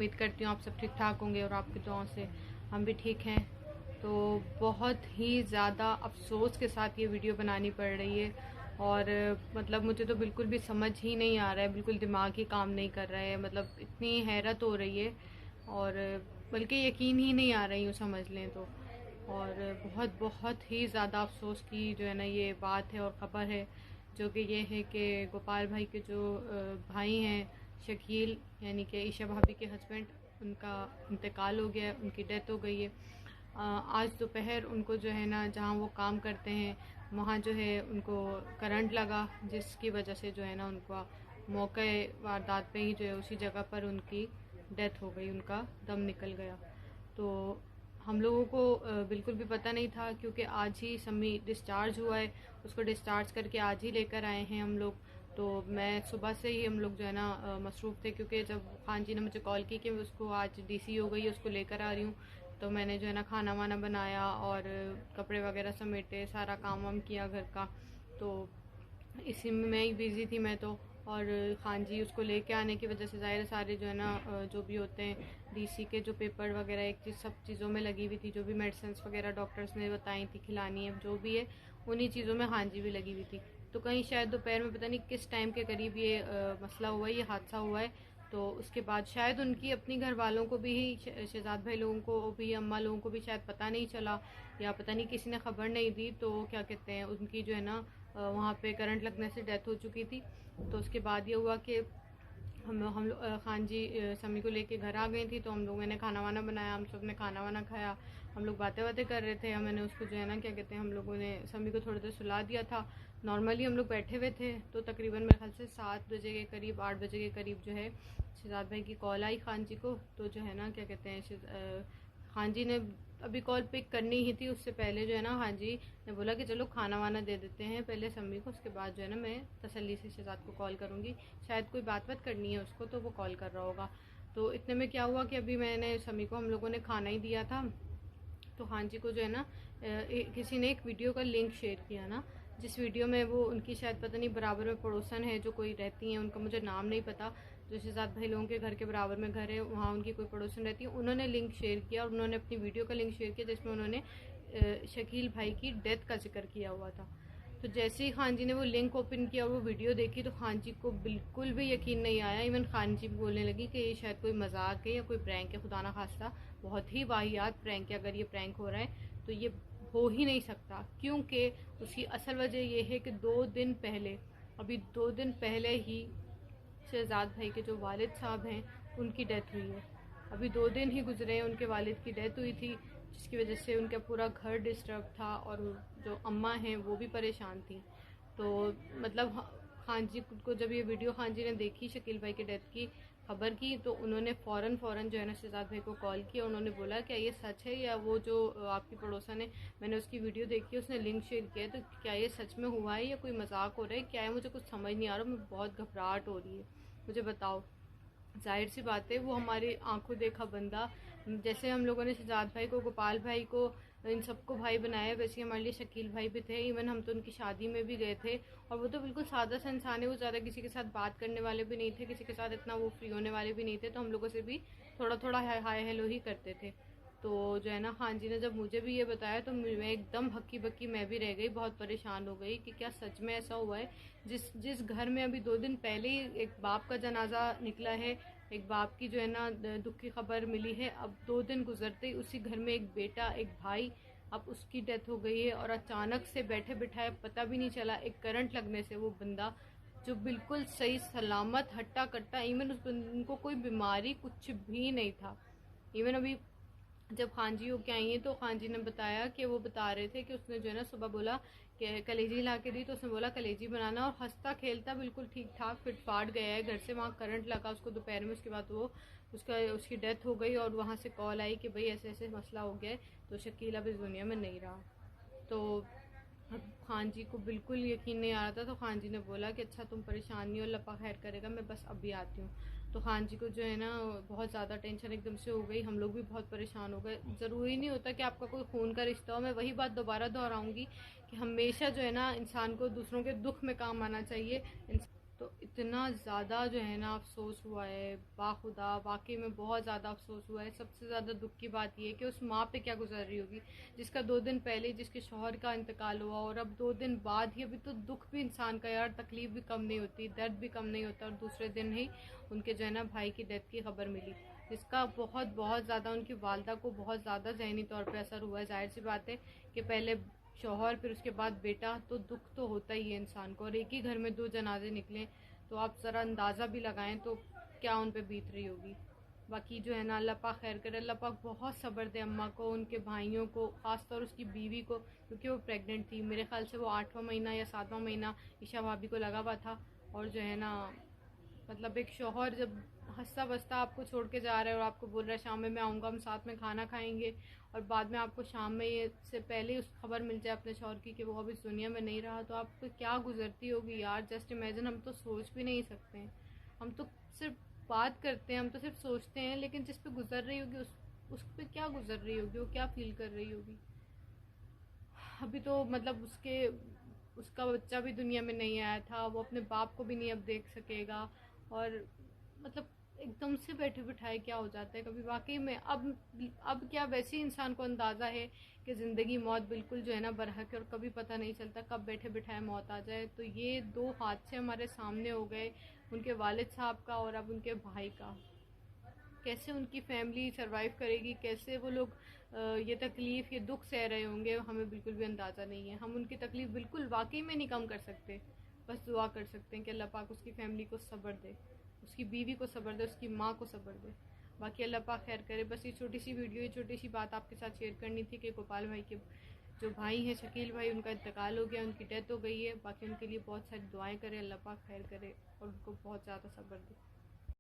उम्मीद करती हूँ आप सब ठीक ठाक होंगे और आपकी दुआओं से हम भी ठीक हैं। तो बहुत ही ज़्यादा अफसोस के साथ ये वीडियो बनानी पड़ रही है और मतलब मुझे तो बिल्कुल भी समझ ही नहीं आ रहा है, बिल्कुल दिमाग ही काम नहीं कर रहा है। मतलब इतनी हैरत हो रही है और बल्कि यकीन ही नहीं आ रही हूँ, समझ लें तो। और बहुत बहुत ही ज़्यादा अफसोस की जो है ना ये बात है और ख़बर है, जो कि ये है कि गोपाल भाई के जो भाई हैं शकील, यानी कि ईशा भाभी के हस्बैंड, उनका इंतकाल हो गया है, उनकी डेथ हो गई है। आज दोपहर उनको जो है ना जहाँ वो काम करते हैं वहाँ जो है उनको करंट लगा, जिसकी वजह से जो है ना उनका मौके वारदात पे ही जो है उसी जगह पर उनकी डेथ हो गई, उनका दम निकल गया। तो हम लोगों को बिल्कुल भी पता नहीं था, क्योंकि आज ही समी डिस्चार्ज हुआ है, उसको डिस्चार्ज करके आज ही लेकर आए हैं हम लोग। तो मैं सुबह से ही हम लोग जो है ना मसरूफ़ थे, क्योंकि जब खान जी ने मुझे कॉल की कि उसको आज डीसी हो गई है, उसको लेकर आ रही हूँ, तो मैंने जो है ना खाना वाना बनाया और कपड़े वगैरह समेटे, सारा काम वाम किया घर का। तो इसी में मैं ही बिज़ी थी मैं तो। और खान जी उसको लेके आने की वजह से ज़ाहिर सारे जो है ना जो भी होते हैं डीसी के जो पेपर वगैरह एक चीज़ सब चीज़ों में लगी हुई थी, जो भी मेडिसिन वगैरह डॉक्टर्स ने बताई थी खिलानी है जो भी है, उन्हीं चीज़ों में खान जी भी लगी हुई थी। तो कहीं शायद दोपहर में पता नहीं किस टाइम के करीब ये मसला हुआ है, ये हादसा हुआ है। तो उसके बाद शायद उनकी अपनी घर वालों को भी ही, शहजाद भाई लोगों को भी, अम्मा लोगों को भी शायद पता नहीं चला, या पता नहीं किसी ने खबर नहीं दी। तो क्या कहते हैं, उनकी जो है ना वहाँ पे करंट लगने से डेथ हो चुकी थी। तो उसके बाद ये हुआ कि हम लोग खान जी समी को लेके घर आ गई थी। तो हम लोगों ने खाना वाना बनाया, हम सब ने खाना वाना खाया, हम लोग बातें बातें कर रहे थे। मैंने उसको जो है ना क्या कहते हैं, हम लोगों ने समी को थोड़ी देर सुला दिया था। नॉर्मली हम लोग बैठे हुए थे, तो तकरीबन मेरे ख्याल से 7 बजे के करीब, 8 बजे के करीब जो है शहजाद भाई की कॉल आई खान जी को। तो जो है ना क्या कहते हैं, खान जी ने अभी कॉल पिक करनी ही थी, उससे पहले जो है ना खान जी ने बोला कि चलो खाना वाना दे देते हैं पहले समी को, उसके बाद जो है ना मैं तसल्ली से शहजाद को कॉल करूँगी, शायद कोई बात करनी है उसको, तो वो कॉल कर रहा होगा। तो इतने में क्या हुआ कि अभी मैंने समी को, हम लोगों ने खाना ही दिया था, तो खान जी को जो है ना किसी ने एक वीडियो का लिंक शेयर किया ना, जिस वीडियो में वो उनकी शायद पता नहीं बराबर में पड़ोसन है जो कोई रहती हैं, उनका मुझे नाम नहीं पता, जो शहजाद भाई लोगों के घर के बराबर में घर है, वहाँ उनकी कोई पड़ोसन रहती है, उन्होंने लिंक शेयर किया और उन्होंने अपनी वीडियो का लिंक शेयर किया जिसमें उन्होंने शकील भाई की डेथ का जिक्र किया हुआ था। तो जैसे ही खान जी ने वो लिंक ओपन किया और वो वीडियो देखी, तो खान जी को बिल्कुल भी यकीन नहीं आया। इवन खान जी बोलने लगी कि ये शायद कोई मजाक है या कोई प्रैंक है, खुदा ना खास्ता बहुत ही वाहियात प्रैंक है, अगर ये प्रैंक हो रहा है तो ये हो ही नहीं सकता। क्योंकि उसकी असल वजह ये है कि 2 दिन पहले, अभी 2 दिन पहले ही शहजाद भाई के जो वालिद साहब हैं उनकी डेथ हुई है। अभी 2 दिन ही गुजरे हैं, उनके वालिद की डेथ हुई थी, जिसकी वजह से उनका पूरा घर डिस्टर्ब था और जो अम्मा हैं वो भी परेशान थी। तो मतलब खान जी को जब ये वीडियो खान जी ने देखी शकील भाई के डेथ की खबर की, तो उन्होंने फ़ौरन जो है ना शहजाद भाई को कॉल किया। उन्होंने बोला क्या ये सच है, या वो जो आपकी पड़ोसन है, मैंने उसकी वीडियो देखी, उसने लिंक शेयर किया है, तो क्या ये सच में हुआ है या कोई मजाक हो रहा है, क्या है, मुझे कुछ समझ नहीं आ रहा, मुझे बहुत घबराहट हो रही है, मुझे बताओ। जाहिर सी बात है वो हमारे आंखों देखा बंदा, जैसे हम लोगों ने शहजाद भाई को, गोपाल भाई को, इन सबको भाई बनाया, वैसे हमारे लिए शकील भाई भी थे। इवन हम तो उनकी शादी में भी गए थे, और वो तो बिल्कुल सादा सा इंसान है, वो ज़्यादा किसी के साथ बात करने वाले भी नहीं थे, किसी के साथ इतना वो फ्री होने वाले भी नहीं थे, तो हम लोगों से भी थोड़ा थोड़ा हाय हेलो ही करते थे। तो जो है ना खान जी ने जब मुझे भी ये बताया, तो मैं एकदम हक्की बक्की मैं भी रह गई, बहुत परेशान हो गई कि क्या सच में ऐसा हुआ है। जिस घर में अभी 2 दिन पहले ही एक बाप का जनाजा निकला है, एक बाप की जो है ना दुख की खबर मिली है, अब 2 दिन गुजरते ही उसी घर में एक बेटा, एक भाई, अब उसकी डेथ हो गई है। और अचानक से बैठे बिठाए पता भी नहीं चला, एक करंट लगने से वो बंदा जो बिल्कुल सही सलामत हट्टा कट्टा, इवन उस उनको कोई बीमारी कुछ भी नहीं था। इवन अभी जब खान जी होके आई हैं, तो खान जी ने बताया कि वो बता रहे थे कि उसने जो है ना सुबह बोला कि कलेजी ला के दी, तो उसने बोला कलेजी बनाना, और हंसता खेलता बिल्कुल ठीक ठाक फिट फाट गया है घर से। वहाँ करंट लगा उसको दोपहर में, उसके बाद वो उसकी डेथ हो गई, और वहाँ से कॉल आई कि भाई ऐसे ऐसे मसला हो गया है, तो शकील अब इस दुनिया में नहीं रहा। तो अब खान जी को बिल्कुल यकीन नहीं आ रहा था, तो खान जी ने बोला कि अच्छा तुम परेशान नहीं हो, अल्लाह पाक खैर करेगा, मैं बस अभी आती हूँ। तो खान जी को जो है ना बहुत ज़्यादा टेंशन एकदम से हो गई, हम लोग भी बहुत परेशान हो गए। ज़रूरी नहीं होता कि आपका कोई खून का रिश्ता हो, मैं वही बात दोबारा दोहराऊँगी कि हमेशा जो है ना इंसान को दूसरों के दुख में काम आना चाहिए। तो इतना ज़्यादा जो है ना अफसोस हुआ है, बाखुदा वाकई में बहुत ज़्यादा अफसोस हुआ है। सबसे ज़्यादा दुख की बात ये है कि उस माँ पे क्या गुजर रही होगी जिसका 2 दिन पहले जिसके शौहर का इंतकाल हुआ, और अब 2 दिन बाद ही। अभी तो दुख भी इंसान का यार, तकलीफ भी कम नहीं होती, दर्द भी कम नहीं होता, और दूसरे दिन ही उनके जो है ना भाई की डेथ की खबर मिली, जिसका बहुत बहुत ज़्यादा उनकी वालदा को बहुत ज़्यादा ज़हनी तौर पर असर हुआ है। जाहिर सी बात है कि पहले शौहर फिर उसके बाद बेटा, तो दुख तो होता ही है इंसान को। और एक ही घर में 2 जनाजे निकले, तो आप ज़रा अंदाज़ा भी लगाएं तो क्या उन पे बीत रही होगी। बाकी जो है ना अल्लाह पाक खैर करे, अल्लाह पाक बहुत सब्र दे अम्मा को, उनके भाइयों को, ख़ासतौर उसकी बीवी को, क्योंकि वो प्रेग्नेंट थी। मेरे ख्याल से वो 8वां महीना या 7वां महीना ईशा भाभी को लगा हुआ था। और जो है ना मतलब एक शौहर जब हंसता बसता आपको छोड़ के जा रहा है और आपको बोल रहा है शाम में मैं आऊँगा, हम साथ में खाना खाएंगे, और बाद में आपको शाम में ये से पहले उस खबर मिल जाए अपने शौहर की कि वो अब इस दुनिया में नहीं रहा, तो आपको क्या गुजरती होगी यार। जस्ट इमेजिन, हम तो सोच भी नहीं सकते हैं। हम तो सिर्फ बात करते हैं, हम तो सिर्फ सोचते हैं, लेकिन जिस पे गुजर रही होगी उस पे क्या गुजर रही होगी, वो क्या फील कर रही होगी। अभी तो मतलब उसका बच्चा भी दुनिया में नहीं आया था, वो अपने बाप को भी नहीं अब देख सकेगा। और मतलब एकदम से बैठे बिठाए क्या हो जाता है कभी वाकई में। अब क्या, वैसे ही इंसान को अंदाज़ा है कि ज़िंदगी मौत बिल्कुल जो है ना बरहक है, और कभी पता नहीं चलता कब बैठे बिठाए मौत आ जाए। तो ये 2 हादसे हमारे सामने हो गए, उनके वालिद साहब का और अब उनके भाई का। कैसे उनकी फैमिली सरवाइव करेगी, कैसे वो लोग ये तकलीफ़, ये दुख सह रहे होंगे, हमें बिल्कुल भी अंदाज़ा नहीं है। हम उनकी तकलीफ़ बिल्कुल वाकई में नहीं कम कर सकते, बस दुआ कर सकते हैं कि अल्लाह पाक उसकी फ़ैमिली को सब्र दे, उसकी बीवी को सब्र दे, उसकी माँ को सब्र दे। बाकी अल्लाह पाक खैर करे। बस ये छोटी सी वीडियो, ये छोटी सी बात आपके साथ शेयर करनी थी कि गोपाल भाई के जो भाई हैं, शकील भाई, उनका इंतकाल हो गया, उनकी डेथ हो गई है। बाकी उनके लिए बहुत सारी दुआएं करें, अल्लाह पाक खैर करे और उनको बहुत ज़्यादा सब्र दे।